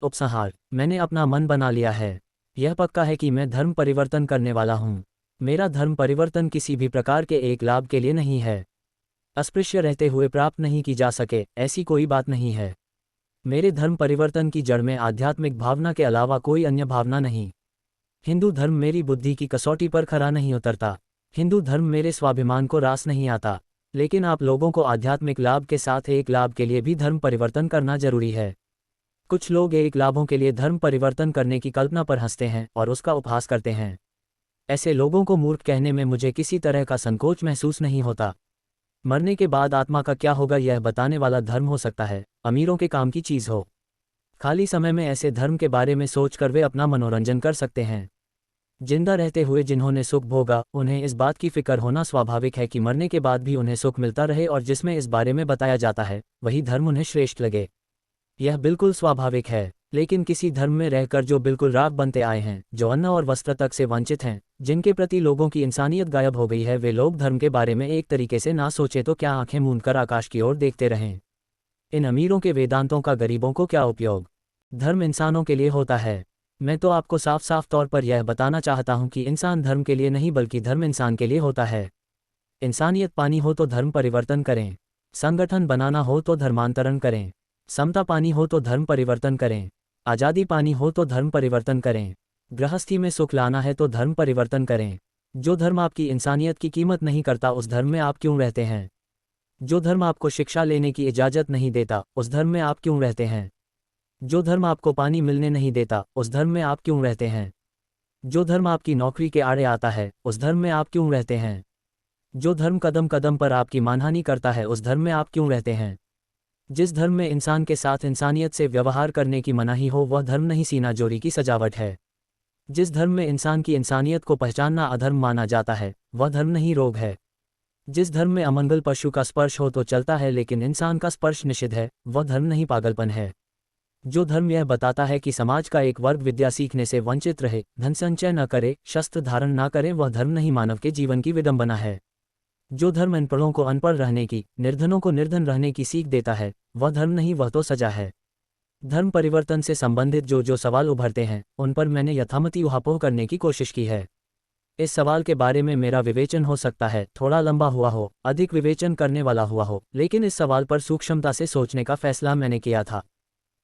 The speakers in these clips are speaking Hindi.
उपसंहार। मैंने अपना मन बना लिया है। यह पक्का है कि मैं धर्म परिवर्तन करने वाला हूँ। मेरा धर्म परिवर्तन किसी भी प्रकार के एक लाभ के लिए नहीं है। अस्पृश्य रहते हुए प्राप्त नहीं की जा सके, ऐसी कोई बात नहीं है। मेरे धर्म परिवर्तन की जड़ में आध्यात्मिक भावना के अलावा कोई अन्य भावना नहीं। हिंदू धर्म मेरी बुद्धि की कसौटी पर खरा नहीं उतरता। हिंदू धर्म मेरे स्वाभिमान को रास नहीं आता। लेकिन आप लोगों को आध्यात्मिक लाभ के साथ एक लाभ के लिए भी धर्म परिवर्तन करना जरूरी है। कुछ लोग एक लाभों के लिए धर्म परिवर्तन करने की कल्पना पर हंसते हैं और उसका उपहास करते हैं। ऐसे लोगों को मूर्ख कहने में मुझे किसी तरह का संकोच महसूस नहीं होता। मरने के बाद आत्मा का क्या होगा यह बताने वाला धर्म हो सकता है, अमीरों के काम की चीज़ हो। खाली समय में ऐसे धर्म के बारे में सोचकर वे अपना मनोरंजन कर सकते हैं। जिंदा रहते हुए जिन्होंने सुख भोगा, उन्हें इस बात की फिक्र होना स्वाभाविक है कि मरने के बाद भी उन्हें सुख मिलता रहे, और जिसमें इस बारे में बताया जाता है वही धर्म उन्हें श्रेष्ठ लगे। यह बिल्कुल स्वाभाविक है। लेकिन किसी धर्म में रहकर जो बिल्कुल राख बनते आए हैं, जो अन्न और वस्त्र तक से वंचित हैं, जिनके प्रति लोगों की इंसानियत गायब हो गई है, वे लोग धर्म के बारे में एक तरीके से ना सोचे तो क्या आंखें मूंदकर आकाश की ओर देखते रहें। इन अमीरों के वेदांतों का गरीबों को क्या उपयोग। धर्म इंसानों के लिए होता है। मैं तो आपको साफ साफ तौर पर यह बताना चाहता हूं कि इंसान धर्म के लिए नहीं बल्कि धर्म इंसान के लिए होता है। इंसानियत पानी हो तो धर्म परिवर्तन करें। संगठन बनाना हो तो धर्मांतरण करें। समता पानी हो तो धर्म परिवर्तन करें। आज़ादी पानी हो तो धर्म परिवर्तन करें। गृहस्थी में सुख लाना है तो धर्म परिवर्तन करें। जो धर्म आपकी इंसानियत की कीमत नहीं करता उस धर्म में आप क्यों रहते हैं। जो धर्म आपको शिक्षा लेने की इजाज़त नहीं देता उस धर्म में आप क्यों रहते हैं। जो धर्म आपको पानी मिलने नहीं देता उस धर्म में आप क्यों रहते हैं। जो धर्म आपकी नौकरी के आड़े आता है उस धर्म में आप क्यों रहते हैं। जो धर्म कदम कदम पर आपकी मानहानि करता है उस धर्म में आप क्यों रहते हैं। जिस धर्म में इंसान के साथ इंसानियत से व्यवहार करने की मनाही हो वह धर्म नहीं सीना जोरी की सजावट है। जिस धर्म में इंसान की इंसानियत को पहचानना अधर्म माना जाता है वह धर्म नहीं रोग है। जिस धर्म में अमंगल पशु का स्पर्श हो तो चलता है लेकिन इंसान का स्पर्श निषिद्ध है वह धर्म नहीं पागलपन है। जो धर्म यह बताता है कि समाज का एक वर्ग विद्या सीखने से वंचित रहे, धन संचय न करे, शस्त्र धारण न करे, वह धर्म नहीं मानव के जीवन की विडंबना है। जो धर्म अनपढ़ों को अनपढ़ रहने की, निर्धनों को निर्धन रहने की सीख देता है वह धर्म नहीं, वह तो सजा है। धर्म परिवर्तन से संबंधित जो सवाल उभरते हैं उन पर मैंने यथामति ऊहापोह करने की कोशिश की है। इस सवाल के बारे में मेरा विवेचन हो सकता है थोड़ा लंबा हुआ हो, अधिक विवेचन करने वाला हुआ हो, लेकिन इस सवाल पर सूक्ष्मता से सोचने का फैसला मैंने किया था।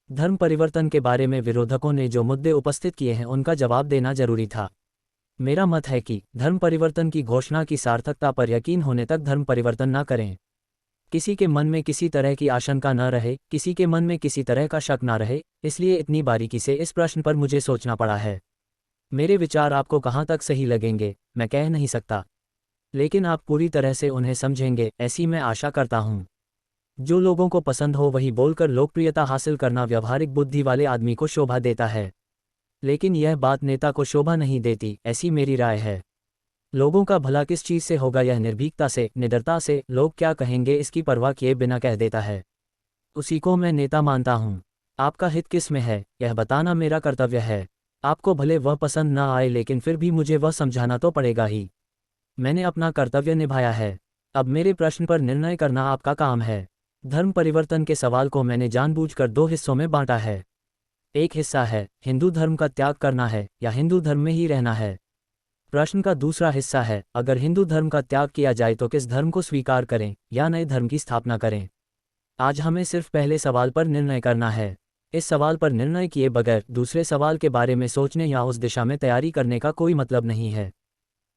धर्म परिवर्तन के बारे में विरोधकों ने जो मुद्दे उपस्थित किए हैं उनका जवाब देना जरूरी था। मेरा मत है कि धर्म परिवर्तन की घोषणा की सार्थकता पर यकीन होने तक धर्म परिवर्तन न करें। किसी के मन में किसी तरह की आशंका न रहे, किसी के मन में किसी तरह का शक न रहे, इसलिए इतनी बारीकी से इस प्रश्न पर मुझे सोचना पड़ा है। मेरे विचार आपको कहाँ तक सही लगेंगे मैं कह नहीं सकता, लेकिन आप पूरी तरह से उन्हें समझेंगे ऐसी मैं आशा करता हूँ। जो लोगों को पसंद हो वही बोलकर लोकप्रियता हासिल करना व्यवहारिक बुद्धि वाले आदमी को शोभा देता है, लेकिन यह बात नेता को शोभा नहीं देती, ऐसी मेरी राय है। लोगों का भला किस चीज़ से होगा यह निर्भीकता से, निडरता से, लोग क्या कहेंगे इसकी परवाह किए बिना कह देता है। उसी को मैं नेता मानता हूँ। आपका हित किस में है यह बताना मेरा कर्तव्य है। आपको भले वह पसंद ना आए लेकिन फिर भी मुझे वह समझाना तो पड़ेगा ही। मैंने अपना कर्तव्य निभाया है। अब मेरे प्रश्न पर निर्णय करना आपका काम है। धर्म परिवर्तन के सवाल को मैंने जानबूझकर दो हिस्सों में बांटा है। एक हिस्सा है हिंदू धर्म का त्याग करना है या हिंदू धर्म में ही रहना है। प्रश्न का दूसरा हिस्सा है अगर हिंदू धर्म का त्याग किया जाए तो किस धर्म को स्वीकार करें या नए धर्म की स्थापना करें। आज हमें सिर्फ पहले सवाल पर निर्णय करना है। इस सवाल पर निर्णय किए बगैर दूसरे सवाल के बारे में सोचने या उस दिशा में तैयारी करने का कोई मतलब नहीं है।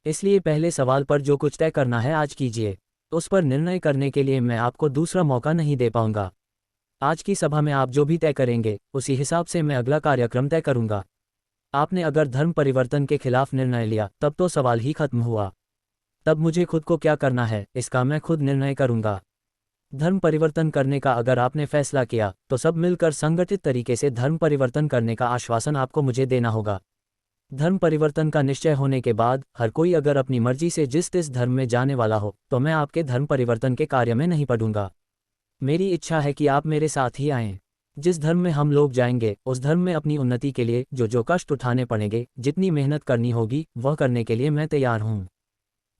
इसलिए पहले सवाल पर जो कुछ तय करना है आज कीजिए। उस पर निर्णय करने के लिए मैं आपको दूसरा मौका नहीं दे पाऊंगा। आज की सभा में आप जो भी तय करेंगे उसी हिसाब से मैं अगला कार्यक्रम तय करूंगा। आपने अगर धर्म परिवर्तन के खिलाफ निर्णय लिया तब तो सवाल ही खत्म हुआ। तब मुझे खुद को क्या करना है इसका मैं खुद निर्णय करूंगा। धर्म परिवर्तन करने का अगर आपने फैसला किया तो सब मिलकर संगठित तरीके से धर्म परिवर्तन करने का आश्वासन आपको मुझे देना होगा। धर्म परिवर्तन का निश्चय होने के बाद हर कोई अगर अपनी मर्जी से जिस धर्म में जाने वाला हो तो मैं आपके धर्म परिवर्तन के कार्य में नहीं पड़ूंगा। मेरी इच्छा है कि आप मेरे साथ ही आएं। जिस धर्म में हम लोग जाएंगे उस धर्म में अपनी उन्नति के लिए जो कष्ट उठाने पड़ेंगे, जितनी मेहनत करनी होगी वह करने के लिए मैं तैयार हूँ।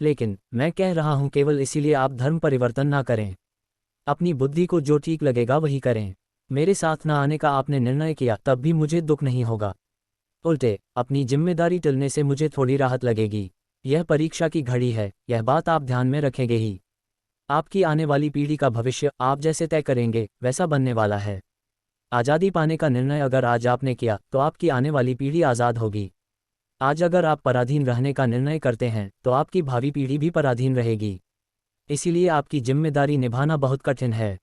लेकिन मैं कह रहा हूँ केवल इसीलिए आप धर्म परिवर्तन ना करें। अपनी बुद्धि को जो ठीक लगेगा वही करें। मेरे साथ न आने का आपने निर्णय किया तब भी मुझे दुख नहीं होगा। उल्टे अपनी जिम्मेदारी टलने से मुझे थोड़ी राहत लगेगी। यह परीक्षा की घड़ी है, यह बात आप ध्यान में रखेंगे ही। आपकी आने वाली पीढ़ी का भविष्य आप जैसे तय करेंगे वैसा बनने वाला है। आज़ादी पाने का निर्णय अगर आज आपने किया तो आपकी आने वाली पीढ़ी आज़ाद होगी। आज अगर आप पराधीन रहने का निर्णय करते हैं तो आपकी भावी पीढ़ी भी पराधीन रहेगी। इसीलिए आपकी जिम्मेदारी निभाना बहुत कठिन है।